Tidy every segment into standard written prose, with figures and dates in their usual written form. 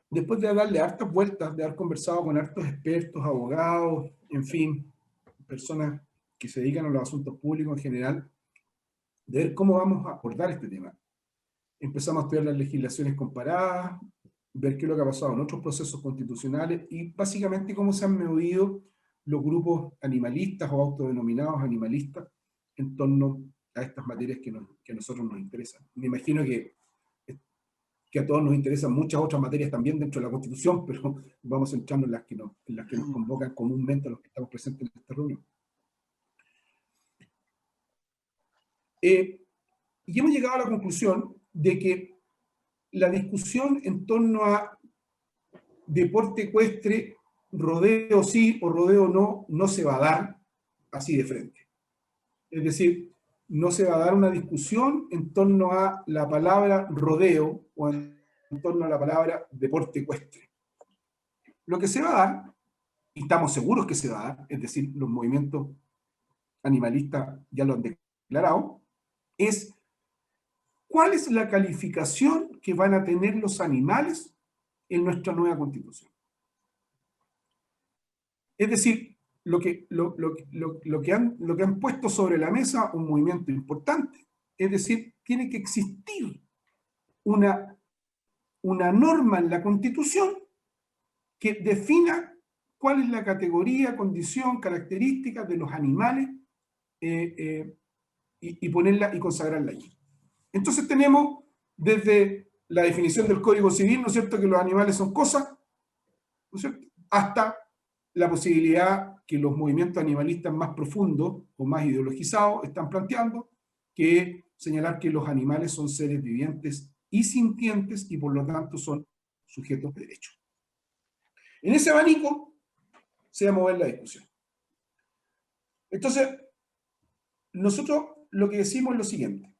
después de darle hartas vueltas, de haber conversado con hartos expertos, abogados, en fin, personas que se dedican a los asuntos públicos en general, de ver cómo vamos a abordar este tema. Empezamos a estudiar las legislaciones comparadas, ver qué es lo que ha pasado en otros procesos constitucionales y básicamente cómo se han movido los grupos animalistas o autodenominados animalistas en torno a estas materias que a nosotros nos interesan. Me imagino que a todos nos interesan muchas otras materias también dentro de la Constitución, pero vamos centrando en las que nos convocan comúnmente a los que estamos presentes en esta reunión. Y hemos llegado a la conclusión de que la discusión en torno a deporte ecuestre, rodeo sí o rodeo no, no se va a dar así de frente. Es decir, no se va a dar una discusión en torno a la palabra rodeo o en torno a la palabra deporte ecuestre. Lo que se va a dar, y estamos seguros que se va a dar, es decir, los movimientos animalistas ya lo han declarado, es cuál es la calificación que van a tener los animales en nuestra nueva Constitución. Es decir, lo que han puesto sobre la mesa un movimiento importante, es decir, tiene que existir una norma en la Constitución que defina cuál es la categoría, condición, característica de los animales y ponerla y consagrarla allí. Entonces tenemos desde la definición del Código Civil, ¿no es cierto?, que los animales son cosas, ¿no es cierto?, hasta la posibilidad que los movimientos animalistas más profundos o más ideologizados están planteando, que es señalar que los animales son seres vivientes y sintientes y por lo tanto son sujetos de derecho. En ese abanico se va a mover la discusión. Entonces, nosotros lo que decimos es lo siguiente.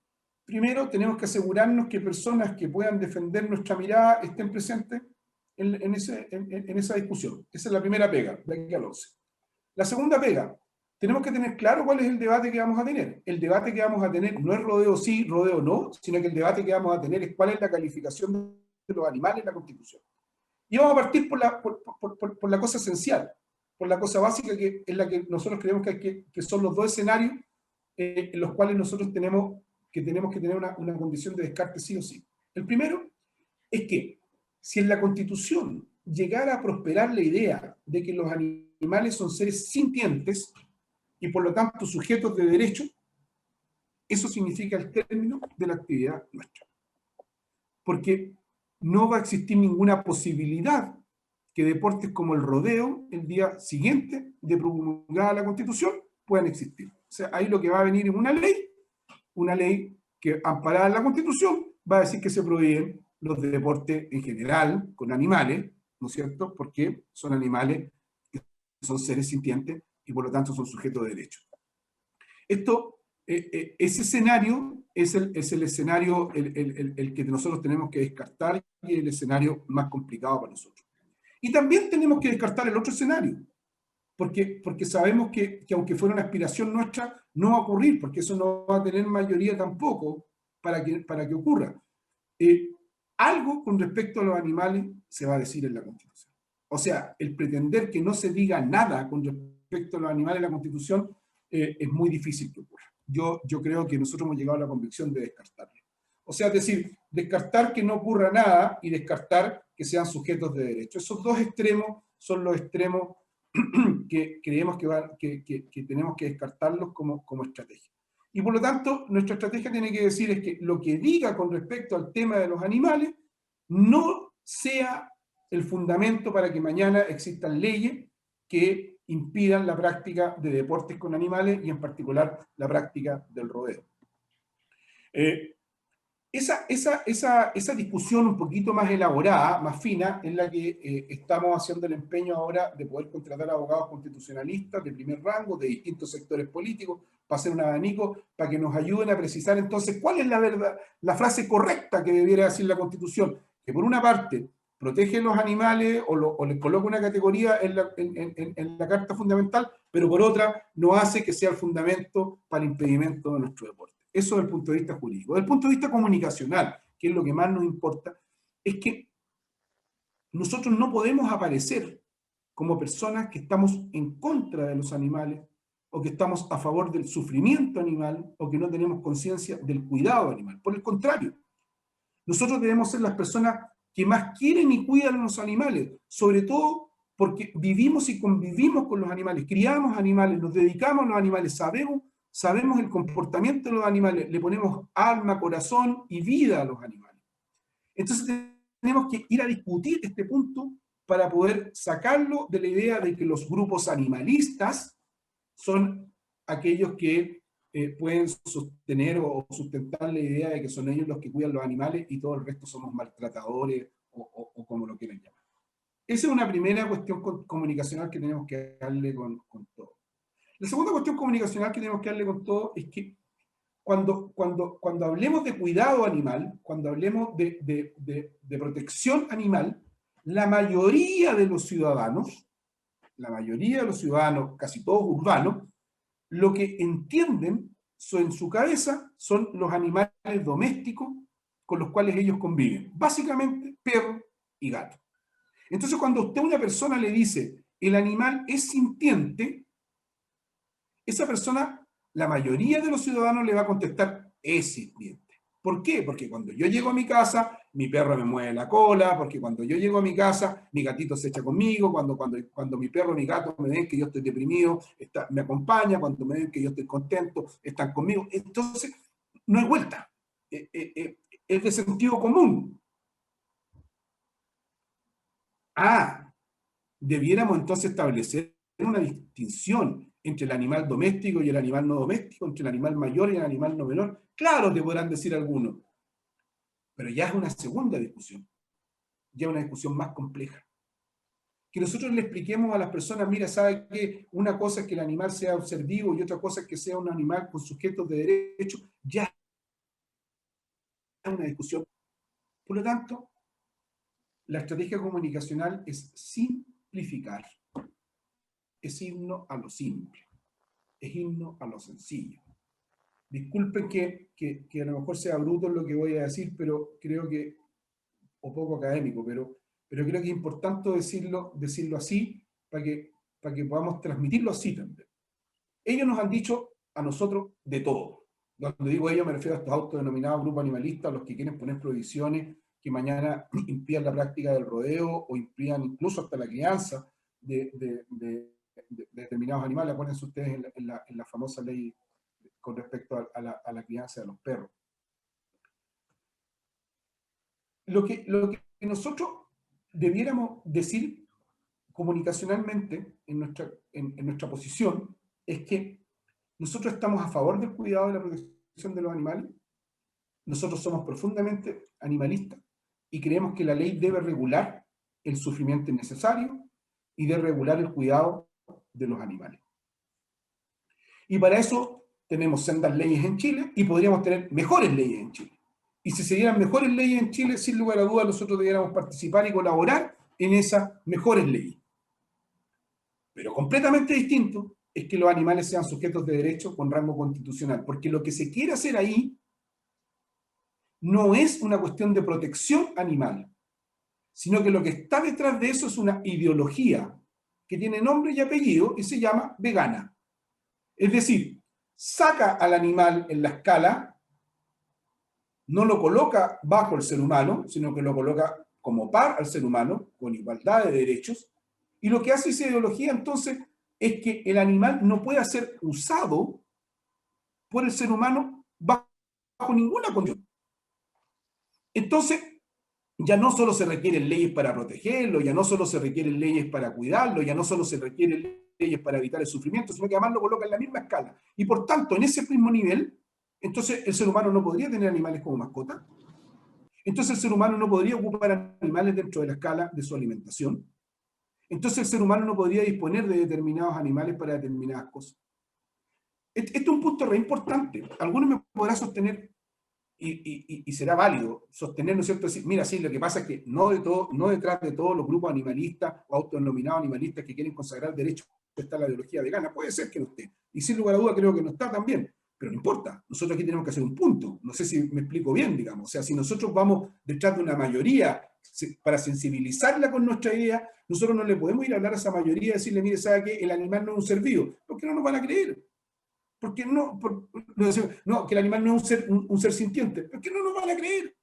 Primero, tenemos que asegurarnos que personas que puedan defender nuestra mirada estén presentes en esa discusión. Esa es la primera pega, de aquí al 11. La segunda pega, tenemos que tener claro cuál es el debate que vamos a tener. El debate que vamos a tener no es rodeo sí, rodeo no, sino que el debate que vamos a tener es cuál es la calificación de los animales en la Constitución. Y vamos a partir por la cosa esencial, por la cosa básica que es la que nosotros creemos que son los dos escenarios en los cuales nosotros tenemos que tener una condición de descarte sí o sí. El primero es que si en la Constitución llegara a prosperar la idea de que los animales son seres sintientes y por lo tanto sujetos de derecho, eso significa el término de la actividad nuestra. Porque no va a existir ninguna posibilidad que deportes como el rodeo, el día siguiente de promulgada la Constitución, puedan existir. O sea, ahí lo que va a venir es una ley que, amparada en la Constitución, va a decir que se prohíben los deportes en general con animales, ¿no es cierto? Porque son animales que son seres sintientes y por lo tanto son sujetos de derecho. Ese escenario es el escenario el que nosotros tenemos que descartar y el escenario más complicado para nosotros. Y también tenemos que descartar el otro escenario, porque sabemos que aunque fuera una aspiración nuestra, no va a ocurrir, porque eso no va a tener mayoría tampoco para que ocurra. Algo con respecto a los animales se va a decir en la Constitución. O sea, el pretender que no se diga nada con respecto a los animales en la Constitución es muy difícil que ocurra. Yo creo que nosotros hemos llegado a la convicción de descartarlo. O sea, es decir, descartar que no ocurra nada y descartar que sean sujetos de derecho. Esos dos extremos son los extremos que creemos que tenemos que descartarlos como estrategia. Y por lo tanto, nuestra estrategia tiene que decir es que lo que diga con respecto al tema de los animales no sea el fundamento para que mañana existan leyes que impidan la práctica de deportes con animales y en particular la práctica del rodeo. Esa discusión un poquito más elaborada, más fina, es la que estamos haciendo el empeño ahora de poder contratar abogados constitucionalistas de primer rango, de distintos sectores políticos, para hacer un abanico, para que nos ayuden a precisar entonces cuál es la verdad, la frase correcta que debiera decir la Constitución, que por una parte protege los animales o les coloca una categoría en la Carta Fundamental, pero por otra no hace que sea el fundamento para el impedimento de nuestro deporte. Eso desde el punto de vista jurídico. Desde el punto de vista comunicacional, que es lo que más nos importa, es que nosotros no podemos aparecer como personas que estamos en contra de los animales, o que estamos a favor del sufrimiento animal, o que no tenemos conciencia del cuidado animal. Por el contrario, nosotros debemos ser las personas que más quieren y cuidan a los animales, sobre todo porque vivimos y convivimos con los animales, criamos animales, nos dedicamos a los animales, sabemos el comportamiento de los animales, le ponemos alma, corazón y vida a los animales. Entonces tenemos que ir a discutir este punto para poder sacarlo de la idea de que los grupos animalistas son aquellos que pueden sostener o sustentar la idea de que son ellos los que cuidan los animales y todo el resto somos maltratadores o como lo quieran llamar. Esa es una primera cuestión comunicacional que tenemos que darle con todo. La segunda cuestión comunicacional que tenemos que darle con todo es que cuando hablemos de cuidado animal, cuando hablemos de protección animal, la mayoría de los ciudadanos, casi todos urbanos, lo que entienden en su cabeza son los animales domésticos con los cuales ellos conviven. Básicamente, perro y gato. Entonces, cuando usted a una persona le dice, el animal es sintiente, esa persona, la mayoría de los ciudadanos le va a contestar, es sintiente. ¿Por qué? Porque cuando yo llego a mi casa, mi perro me mueve la cola, porque cuando yo llego a mi casa, mi gatito se echa conmigo, cuando mi perro y mi gato me ven que yo estoy deprimido, me acompaña, cuando me ven que yo estoy contento, están conmigo. Entonces, no hay vuelta. Es de sentido común. Debiéramos entonces establecer una distinción entre el animal doméstico y el animal no doméstico, entre el animal mayor y el animal no menor. Claro, te podrán decir algunos, pero ya es una segunda discusión, ya una discusión más compleja. Que nosotros le expliquemos a las personas, mira, ¿sabe qué? Una cosa es que el animal sea un ser vivo y otra cosa es que sea un animal con sujetos de derecho, ya es una discusión. Por lo tanto, la estrategia comunicacional es simplificar, es irnos a lo simple, es irnos a lo sencillo. Disculpen que a lo mejor sea bruto lo que voy a decir, pero creo que, o poco académico, pero creo que es importante decirlo así para que podamos transmitirlo así también. Ellos nos han dicho a nosotros de todo. Cuando digo ellos me refiero a estos autodenominados grupos animalistas, los que quieren poner prohibiciones que mañana impidan la práctica del rodeo o impidan incluso hasta la crianza de determinados animales. Acuérdense ustedes en la famosa ley con respecto a la crianza de los perros. Lo que nosotros debiéramos decir comunicacionalmente en nuestra posición es que nosotros estamos a favor del cuidado y la protección de los animales, nosotros somos profundamente animalistas y creemos que la ley debe regular el sufrimiento innecesario y debe regular el cuidado de los animales. Y para eso tenemos sendas leyes en Chile y podríamos tener mejores leyes en Chile. Y si se dieran mejores leyes en Chile, sin lugar a dudas, nosotros debiéramos participar y colaborar en esas mejores leyes. Pero completamente distinto es que los animales sean sujetos de derecho con rango constitucional, porque lo que se quiere hacer ahí no es una cuestión de protección animal, sino que lo que está detrás de eso es una ideología que tiene nombre y apellido y se llama vegana. Es decir, saca al animal en la escala, no lo coloca bajo el ser humano, sino que lo coloca como par al ser humano, con igualdad de derechos, y lo que hace esa ideología entonces es que el animal no pueda ser usado por el ser humano bajo ninguna condición. Entonces, ya no solo se requieren leyes para protegerlo, ya no solo se requieren leyes para cuidarlo, ya no solo se requieren leyes para evitar el sufrimiento, sino que además lo coloca en la misma escala. Y por tanto, en ese mismo nivel, entonces el ser humano no podría tener animales como mascota. Entonces el ser humano no podría ocupar animales dentro de la escala de su alimentación. Entonces el ser humano no podría disponer de determinados animales para determinadas cosas. Este es un punto re importante. Algunos me podrán sostener, y será válido sostener, ¿no es cierto? Decir, mira, sí, lo que pasa es que no detrás de todos los grupos animalistas o autodenominados animalistas que quieren consagrar derechos está la ideología vegana. Puede ser que no esté. Y sin lugar a duda creo que no está también. Pero no importa. Nosotros aquí tenemos que hacer un punto. No sé si me explico bien, digamos. O sea, si nosotros vamos detrás de una mayoría para sensibilizarla con nuestra idea, nosotros no le podemos ir a hablar a esa mayoría y decirle, mire, ¿sabe qué? El animal no es un ser vivo, porque no nos van a creer. Porque no, no, que el animal no es un ser sintiente, porque no nos van a creer.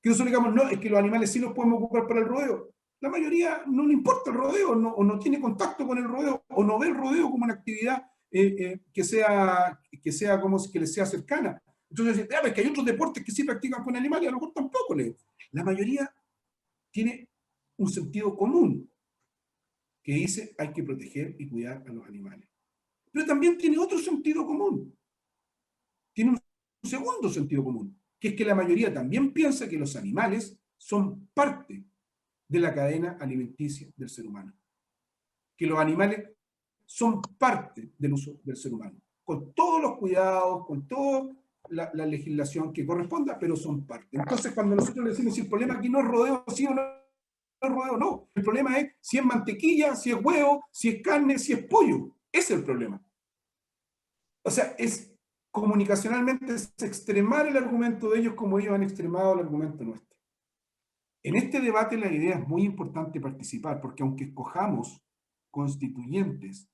Que nosotros digamos, no, es que los animales sí los podemos ocupar para el rodeo. La mayoría no le importa el rodeo, no, o no tiene contacto con el rodeo, o no ve el rodeo como una actividad que sea como que les sea cercana. Entonces, es que hay otros deportes que sí practican con animales, a lo mejor tampoco le. La mayoría tiene un sentido común que dice hay que proteger y cuidar a los animales. Pero también tiene otro sentido común. Tiene un segundo sentido común, que es que la mayoría también piensa que los animales son parte de la cadena alimenticia del ser humano. Que los animales son parte del uso del ser humano. Con todos los cuidados, con toda la legislación que corresponda, pero son parte. Entonces, cuando nosotros le decimos si el problema aquí no es rodeo, sí o no es rodeo, no. El problema es si es mantequilla, si es huevo, si es carne, si es pollo. Ese es el problema. O sea, comunicacionalmente es extremar el argumento de ellos como ellos han extremado el argumento nuestro. En este debate la idea es muy importante participar, porque aunque escojamos constituyentes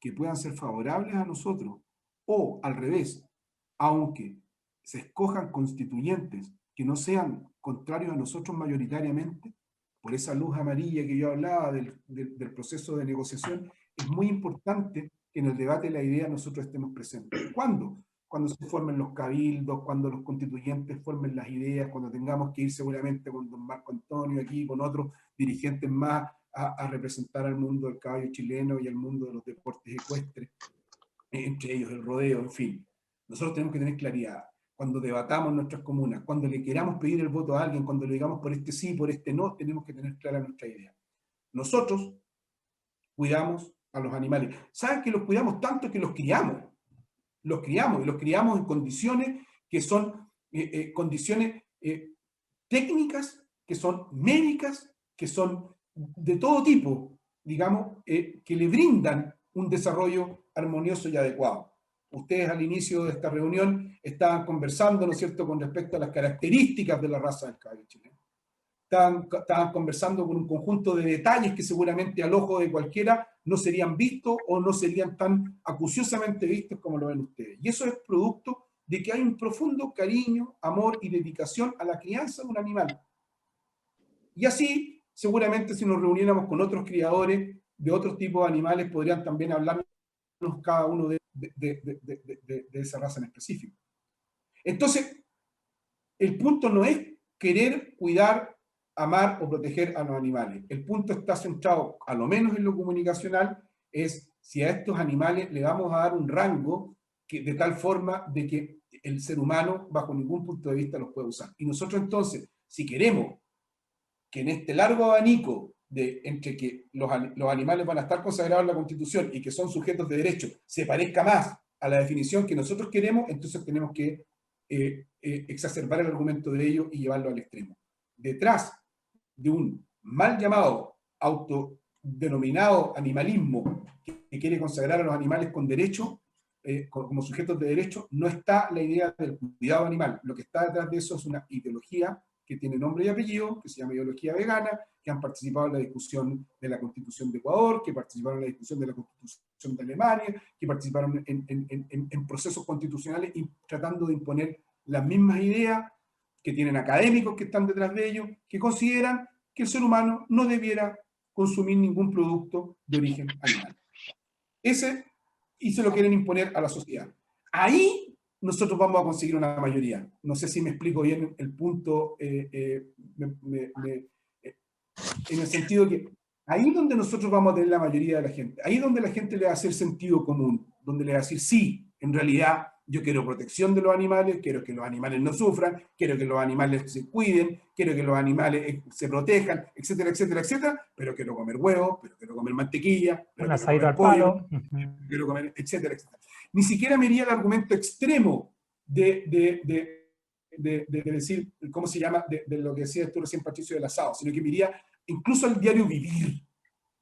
que puedan ser favorables a nosotros, o al revés, aunque se escojan constituyentes que no sean contrarios a nosotros mayoritariamente, por esa luz amarilla que yo hablaba del proceso de negociación, es muy importante que en el debate de la idea nosotros estemos presentes. ¿Cuándo? Cuando se formen los cabildos, cuando los constituyentes formen las ideas, cuando tengamos que ir seguramente con don Marco Antonio aquí, con otros dirigentes más a representar al mundo del caballo chileno y al mundo de los deportes ecuestres, entre ellos el rodeo, en fin. Nosotros tenemos que tener claridad. Cuando debatamos nuestras comunas, cuando le queramos pedir el voto a alguien, cuando le digamos por este sí, por este no, tenemos que tener clara nuestra idea. Nosotros cuidamos a los animales. ¿Saben que los cuidamos tanto que los criamos? Los criamos, y los criamos en condiciones que son condiciones técnicas, que son médicas, que son de todo tipo, digamos, que le brindan un desarrollo armonioso y adecuado. Ustedes al inicio de esta reunión estaban conversando, ¿no es cierto?, con respecto a las características de la raza del caballo chileno. Estaban conversando con un conjunto de detalles que seguramente al ojo de cualquiera no serían vistos o no serían tan acuciosamente vistos como lo ven ustedes. Y eso es producto de que hay un profundo cariño, amor y dedicación a la crianza de un animal. Y así, seguramente si nos reuniéramos con otros criadores de otros tipos de animales, podrían también hablarnos cada uno de esa raza en específico. Entonces, el punto no es querer cuidar, amar o proteger a los animales. El punto está centrado, a lo menos en lo comunicacional, es si a estos animales le vamos a dar un rango de tal forma de que el ser humano, bajo ningún punto de vista, los puede usar. Y nosotros entonces, si queremos que en este largo abanico entre que los animales van a estar consagrados en la Constitución y que son sujetos de derecho, se parezca más a la definición que nosotros queremos, entonces tenemos que exacerbar el argumento de ello y llevarlo al extremo. Detrás de un mal llamado, autodenominado animalismo que quiere consagrar a los animales con derecho, como sujetos de derecho, no está la idea del cuidado animal. Lo que está detrás de eso es una ideología que tiene nombre y apellido, que se llama ideología vegana, que han participado en la discusión de la Constitución de Ecuador, que participaron en la discusión de la Constitución de Alemania, que participaron en procesos constitucionales y tratando de imponer las mismas ideas, que tienen académicos que están detrás de ellos, que consideran que el ser humano no debiera consumir ningún producto de origen animal. Y se lo quieren imponer a la sociedad. Ahí nosotros vamos a conseguir una mayoría. No sé si me explico bien el punto, en el sentido que ahí es donde nosotros vamos a tener la mayoría de la gente. Ahí es donde la gente le va a hacer sentido común, donde le va a decir, sí, en realidad yo quiero protección de los animales, quiero que los animales no sufran, quiero que los animales se cuiden, quiero que los animales se protejan, etcétera, etcétera, etcétera, pero quiero comer huevos, pero quiero comer mantequilla, pero un quiero comer pollo, quiero comer, etcétera, etcétera. Ni siquiera me iría al argumento extremo de decir, ¿cómo se llama?, de lo que decías tú recién, Patricio, del asado, sino que me iría incluso al diario vivir,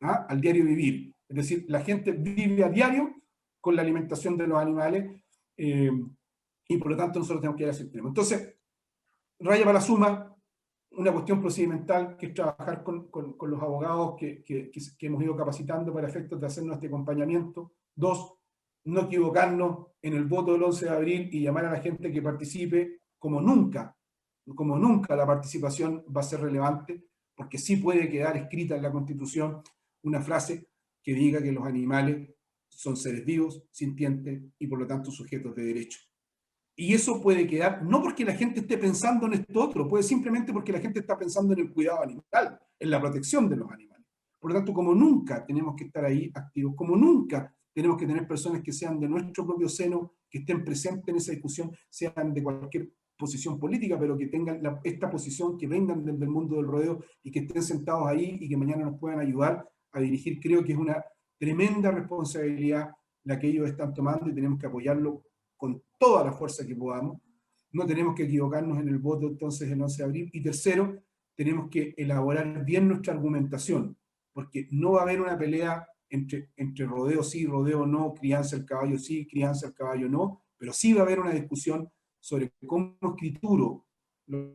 ¿ah? Al diario vivir. Es decir, la gente vive a diario con la alimentación de los animales y por lo tanto nosotros tenemos que ir a ese extremo. Entonces, raya para la suma, una cuestión procedimental que es trabajar con los abogados que hemos ido capacitando para efectos de hacernos este acompañamiento. 2, no equivocarnos en el voto del 11 de abril y llamar a la gente que participe como nunca la participación va a ser relevante, porque sí puede quedar escrita en la Constitución una frase que diga que los animales son seres vivos, sintientes y por lo tanto sujetos de derecho. Y eso puede quedar, no porque la gente esté pensando en esto otro, puede simplemente porque la gente está pensando en el cuidado animal, en la protección de los animales. Por lo tanto, como nunca tenemos que estar ahí activos, como nunca tenemos que tener personas que sean de nuestro propio seno, que estén presentes en esa discusión, sean de cualquier posición política, pero que tengan esta posición, que vengan del mundo del rodeo y que estén sentados ahí y que mañana nos puedan ayudar a dirigir. Creo que es una tremenda responsabilidad la que ellos están tomando y tenemos que apoyarlo con toda la fuerza que podamos. No tenemos que equivocarnos en el voto entonces el 11 de abril. Y tercero, tenemos que elaborar bien nuestra argumentación, porque no va a haber una pelea entre rodeo sí, rodeo no, crianza del caballo sí, crianza del caballo no, pero sí va a haber una discusión sobre cómo escrituro los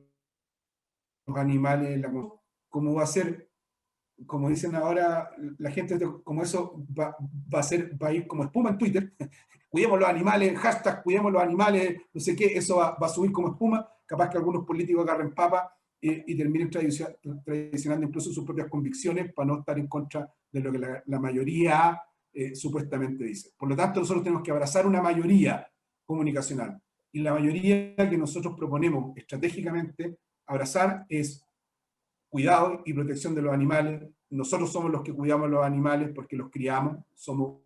animales en la Constitución, cómo va a ser, como dicen ahora la gente, como eso va a ir como espuma en Twitter. Cuidemos los animales, hashtag cuidemos los animales, no sé qué, eso va a subir como espuma, capaz que algunos políticos agarren papa y terminen traicionando incluso sus propias convicciones para no estar en contra de lo que la mayoría supuestamente dice. Por lo tanto, nosotros tenemos que abrazar una mayoría comunicacional. Y la mayoría que nosotros proponemos estratégicamente abrazar es cuidado y protección de los animales. Nosotros somos los que cuidamos a los animales porque los criamos, somos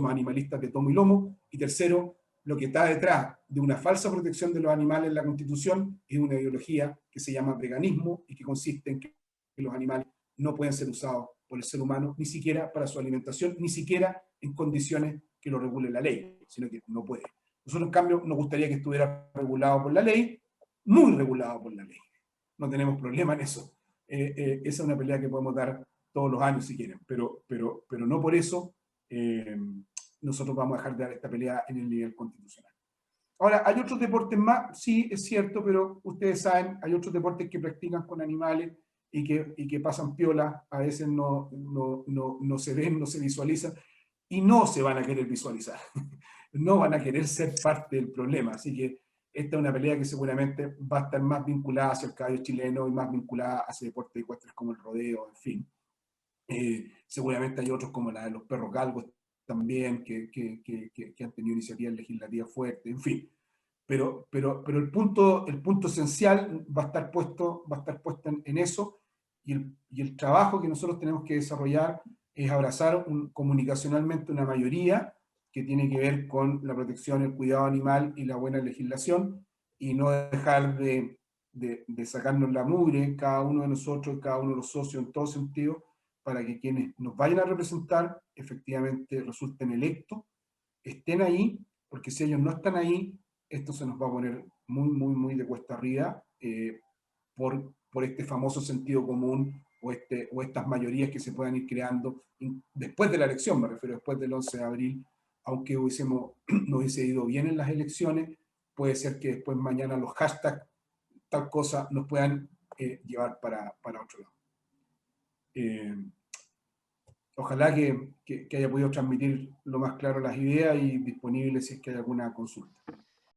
animalistas de tomo y lomo. Y tercero, lo que está detrás de una falsa protección de los animales en la Constitución es una ideología que se llama veganismo y que consiste en que los animales no pueden ser usados por el ser humano, ni siquiera para su alimentación, ni siquiera en condiciones que lo regule la ley, sino que no puede. Nosotros, en cambio, nos gustaría que estuviera regulado por la ley, muy regulado por la ley. No tenemos problema en eso. Esa es una pelea que podemos dar todos los años si quieren, pero no por eso nosotros vamos a dejar de dar esta pelea en el nivel constitucional. Ahora, hay otros deportes más, sí, es cierto, pero ustedes saben, hay otros deportes que practican con animales y que pasan piola, a veces no se ven, no se visualizan, y no se van a querer visualizar. No van a querer ser parte del problema, así que esta es una pelea que seguramente va a estar más vinculada hacia el caballo chileno y más vinculada hacia deportes ecuestres como el rodeo, en fin. Seguramente hay otros como la de los perros galgos también, que han tenido iniciativas legislativas fuertes, en fin. Pero el punto esencial va a estar puesto en eso, y el trabajo que nosotros tenemos que desarrollar es abrazar comunicacionalmente una mayoría que tiene que ver con la protección, el cuidado animal y la buena legislación, y no dejar de sacarnos la mugre, cada uno de nosotros, cada uno de los socios en todo sentido, para que quienes nos vayan a representar efectivamente resulten electos, estén ahí, porque si ellos no están ahí, esto se nos va a poner muy de cuesta arriba por este famoso sentido común o estas mayorías que se puedan ir creando después de la elección, me refiero después del 11 de abril, aunque no hubiese ido bien en las elecciones, puede ser que después mañana los hashtags, tal cosa, nos puedan llevar para otro lado. Ojalá que haya podido transmitir lo más claro las ideas y disponible si es que hay alguna consulta.